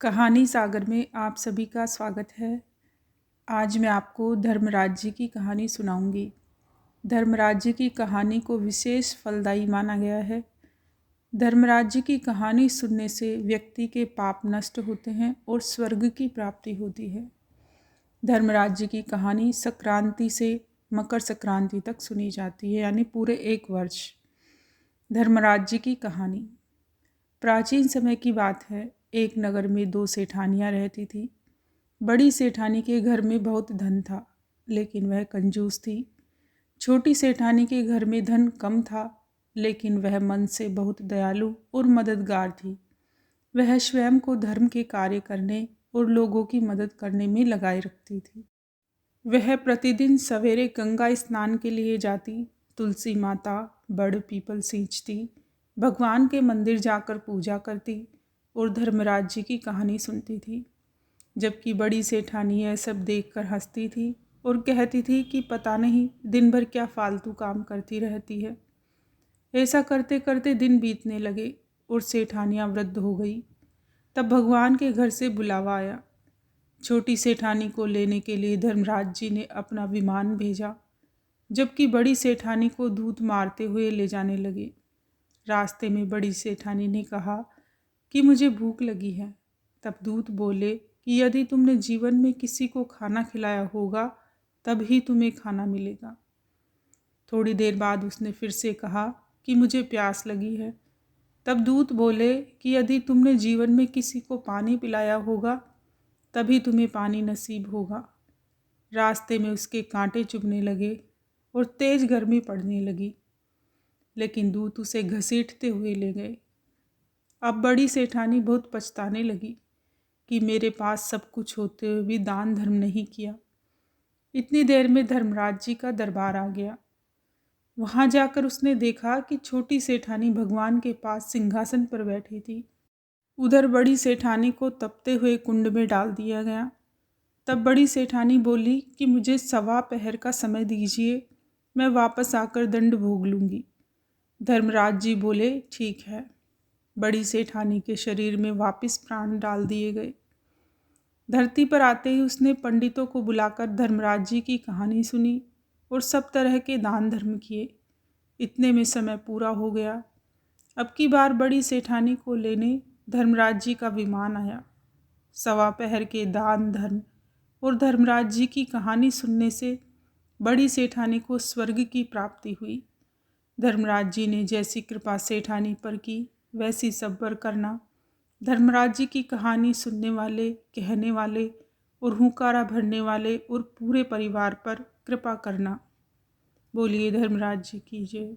कहानी सागर में आप सभी का स्वागत है। आज मैं आपको धर्मराज जी की कहानी सुनाऊंगी। धर्मराज जी की कहानी को विशेष फलदायी माना गया है। धर्मराज जी की कहानी सुनने से व्यक्ति के पाप नष्ट होते हैं और स्वर्ग की प्राप्ति होती है। धर्मराज जी की कहानी संक्रांति से मकर संक्रांति तक सुनी जाती है, यानी पूरे एक वर्ष। धर्मराज जी की कहानी प्राचीन समय की बात है। एक नगर में 2 सेठानियाँ रहती थी। बड़ी सेठानी के घर में बहुत धन था, लेकिन वह कंजूस थी। छोटी सेठानी के घर में धन कम था, लेकिन वह मन से बहुत दयालु और मददगार थी। वह स्वयं को धर्म के कार्य करने और लोगों की मदद करने में लगाए रखती थी। वह प्रतिदिन सवेरे गंगा स्नान के लिए जाती, तुलसी माता, बड़ पीपल सींचती, भगवान के मंदिर जाकर पूजा करती और धर्मराज जी की कहानी सुनती थी। जबकि बड़ी सेठानी यह सब देखकर हंसती थी और कहती थी कि पता नहीं दिन भर क्या फालतू काम करती रहती है। ऐसा करते करते दिन बीतने लगे और सेठानियाँ वृद्ध हो गई। तब भगवान के घर से बुलावा आया। छोटी सेठानी को लेने के लिए धर्मराज जी ने अपना विमान भेजा, जबकि बड़ी सेठानी को दूत मारते हुए ले जाने लगे। रास्ते में बड़ी सेठानी ने कहा कि मुझे भूख लगी है। तब दूत बोले कि यदि तुमने जीवन में किसी को खाना खिलाया होगा तब ही तुम्हें खाना मिलेगा। थोड़ी देर बाद उसने फिर से कहा कि मुझे प्यास लगी है। तब दूत बोले कि यदि तुमने जीवन में किसी को पानी पिलाया होगा तभी तुम्हें पानी नसीब होगा। रास्ते में उसके कांटे चुभने लगे और तेज गर्मी पड़ने लगी, लेकिन दूत उसे घसीटते हुए ले गए। अब बड़ी सेठानी बहुत पछताने लगी कि मेरे पास सब कुछ होते हुए भी दान धर्म नहीं किया। इतनी देर में धर्मराज जी का दरबार आ गया। वहां जाकर उसने देखा कि छोटी सेठानी भगवान के पास सिंहासन पर बैठी थी। उधर बड़ी सेठानी को तपते हुए कुंड में डाल दिया गया। तब बड़ी सेठानी बोली कि मुझे 1.25 पहर का समय दीजिए, मैं वापस आकर दंड भोग लूँगी। धर्मराज जी बोले ठीक है। बड़ी सेठानी के शरीर में वापस प्राण डाल दिए गए। धरती पर आते ही उसने पंडितों को बुलाकर धर्मराज जी की कहानी सुनी और सब तरह के दान धर्म किए। इतने में समय पूरा हो गया। अब की बार बड़ी सेठानी को लेने धर्मराज जी का विमान आया। 1.25 पहर के दान धर्म और धर्मराज जी की कहानी सुनने से बड़ी सेठानी को स्वर्ग की प्राप्ति हुई। धर्मराज जी ने जैसी कृपा सेठानी पर की वैसी सब पर करना। धर्मराज जी की कहानी सुनने वाले, कहने वाले और हुंकारा भरने वाले और पूरे परिवार पर कृपा करना। बोलिए धर्मराज जी की जय।